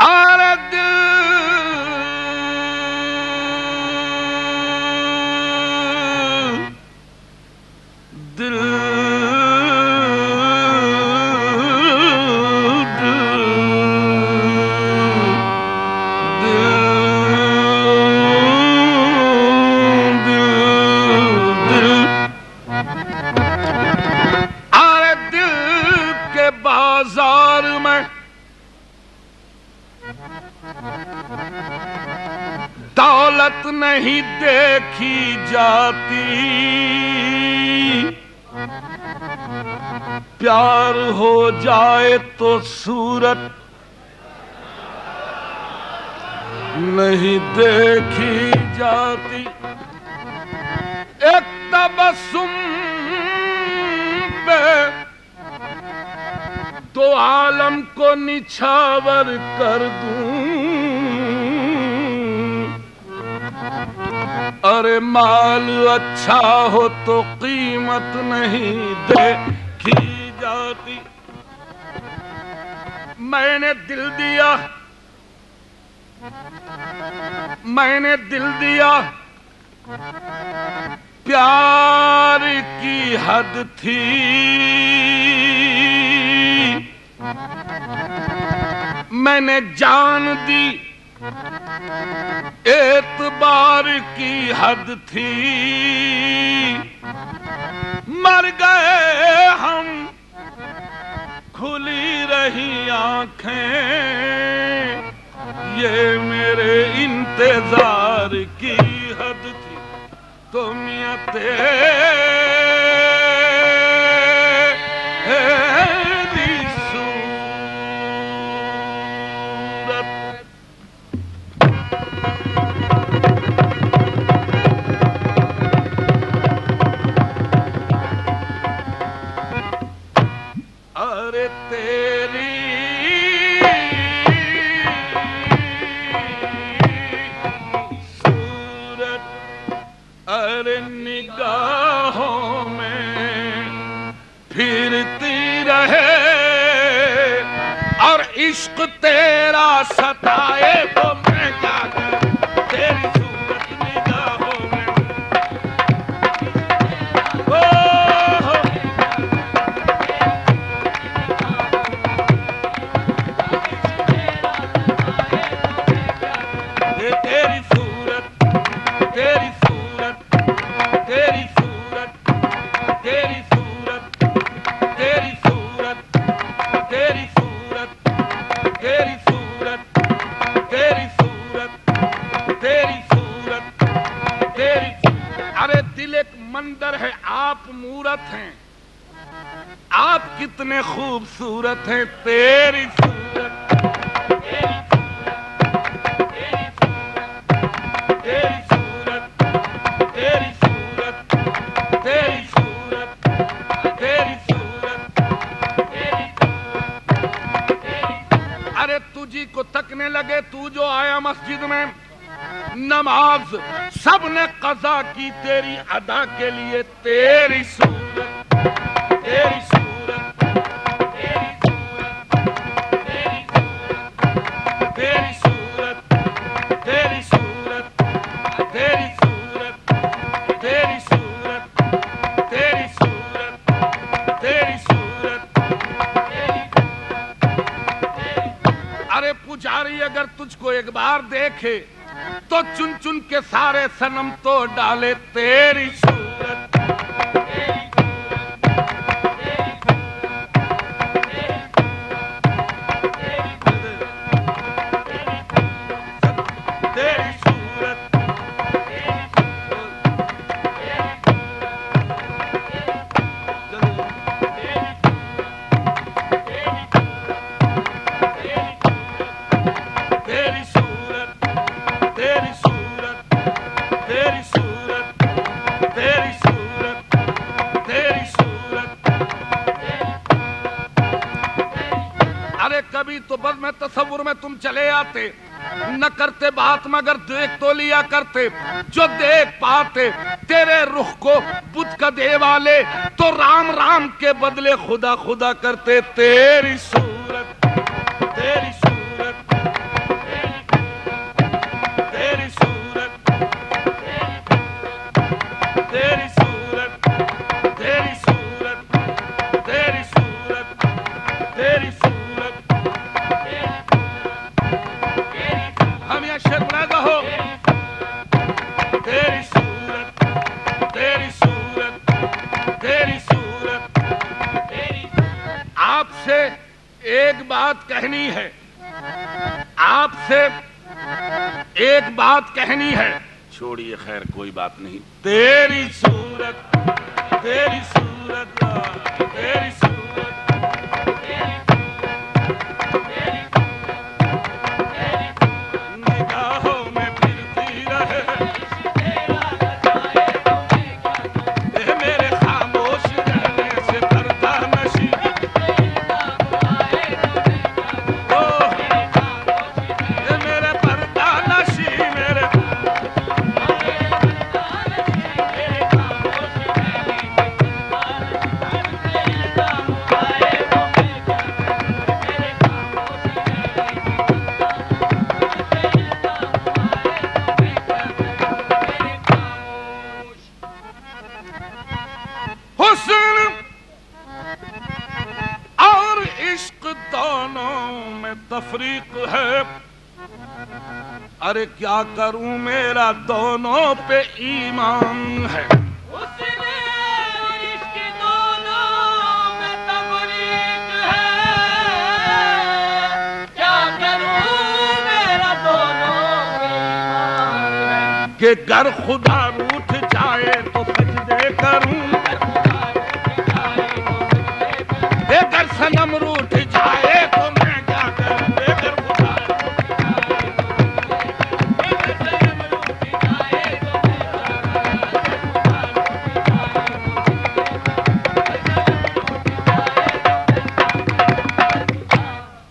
اور دل بازار میں دولت نہیں دیکھی جاتی، پیار ہو جائے تو صورت نہیں دیکھی جاتی، ایک تبسم پہ تو عالم کو نچھاور کر دوں، ارے مال اچھا ہو تو قیمت نہیں دیکھی جاتی، میں نے دل دیا، میں نے دل دیا، پیار کی حد تھی، میں نے جان دی، اعتبار کی حد تھی، مر گئے ہم، کھلی رہی آنکھیں، یہ میرے انتظار کی حد تھی، تم یا نگاہوں میں پھرتی رہے اور عشق تیرا ستائے تو میں کیا کروں، تیری صورت نگاہوں میں تیری صورت، تیری صورت، تیری صورت، تیری صورت، تیری صورت، تیری صورت، تیری صورت، تیری صورت، تیری صورت، تیری، ارے دل ایک مندر ہے، آپ مورت ہیں، آپ کتنے خوبصورت ہیں، تیری صورت، تجھی کو تکنے لگے، تو جو آیا مسجد میں، نماز سب نے قضا کی تیری ادا کے لیے، تیری صورت، تیری صورت، تیری صورت، تیری صورت، تیری صورت، تیری صورت، تیری صورت، تیری صورت، تیری صورت، ارے پجاری اگر تجھ کو ایک بار دیکھے تو چن چن کے سارے صنم توڑ ڈالے، تیری صورت، کبھی تو بس میں تصور میں تم چلے آتے، نہ کرتے بات مگر دیکھ تو لیا کرتے، جو دیکھ پاتے تیرے رخ کو بدھ کا دے والے تو رام رام کے بدلے خدا خدا کرتے، تیری صورت تیری صورت تیری صورت تیری صورت تیری صورت تیری صورت تیری صورت ہم یہ شعر بنا گا تیری صورت تیری صورت تیری صورت آپ سے ایک بات کہنی ہے آپ سے ایک بات کہنی ہے چھوڑیے خیر کوئی بات نہیں تیری صورت تیری صورت تیری صورت نگاہوں میں پھرتی رہے میرے خاموش رہنے سے پردہ نشی میرے پردہ نشی میرے حسن اور عشق دونوں میں تفریق ہے ارے کیا کروں میرا دونوں پہ ایمان ہے حسن اور عشق دونوں میں تفریق ہے کیا کروں میرا دونوں پہ ایمان ہے کہ گر خدا روٹھ جائے تو سجدے کروں گر صنم روٹھ جائے تو میں کیا کروں گر خدا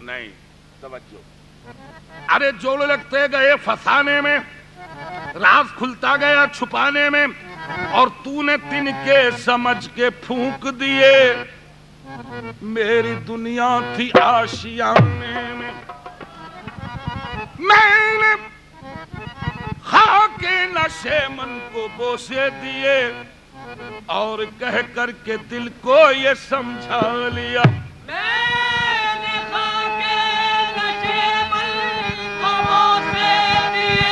نہیں توجہ ارے جوڑ لگتے گئے فسانے میں راز کھلتا گیا چھپانے میں اور تو نے تن کے سمجھ کے پھونک دیے میری دنیا تھی آشیانے میں نے خاک نشے من کو بوسے دیے اور کہہ کر کے دل کو یہ سمجھا لیا میں نے خاک نشے من کو بوسے دیے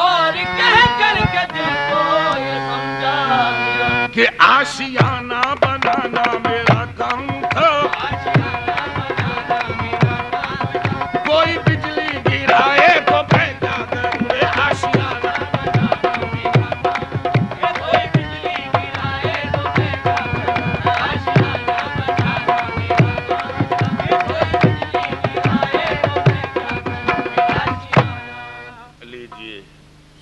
اور کہہ کر کے دل کو یہ سمجھا دیا کہ آشیانہ بنانا میرا کام تھا کوئی بجلی گرائے تو میں کیا کروں آشیانہ کوئی بجلی گرائے تو میں کیا کروں لیجئے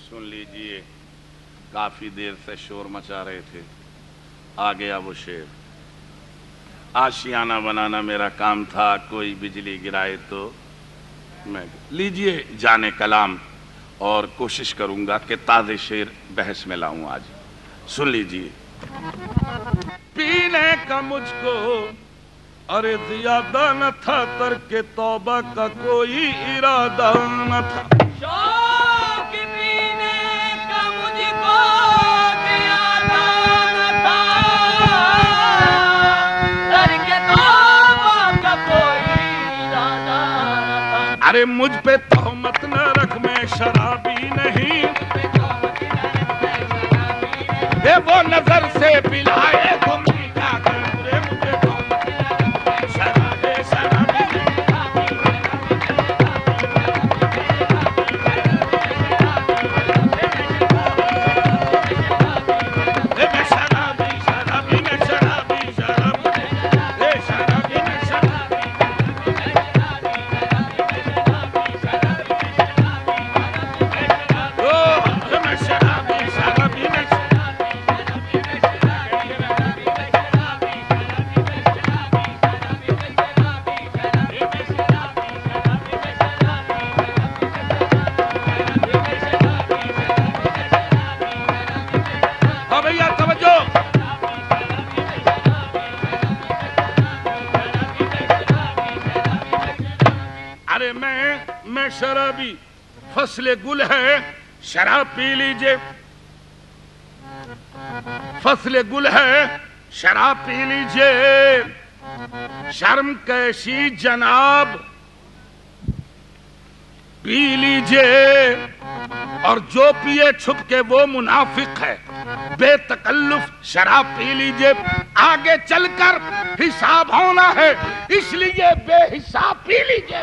سن لیجئے کافی دیر سے شور مچا رہے تھے آ گیا وہ شعر آشیانہ بنانا میرا کام تھا کوئی بجلی گرائے تو میں لیجئے جانے کلام اور کوشش کروں گا کہ تازے شعر بحث میں لاؤں آج سن لیجئے پینے کا مجھ کو ارے زیادہ نہ تھا ترک توبہ کا کوئی ارادہ نہ تھا شوق پینے کا مجھ کو زیادہ نہ تھا ترک توبہ کا کوئی ارادہ نہ تھا ارے مجھ پہ تہمت نہ رکھ میں شرابی نہیں اے وہ نظر سے پلائے تو میں کیا کروں رے مجھے تہمت نہ رکھ شرابی میں شرابی، فصل گل ہے شراب پی لیجئے، فصل گل ہے شراب پی لیجئے، شرم کیسی جناب پی لیجئے، اور جو پیے چھپ کے وہ منافق ہے، بے تکلف شراب پی لیجئے، آگے چل کر حساب ہونا ہے، اس لیے بے حساب پی لیجئے۔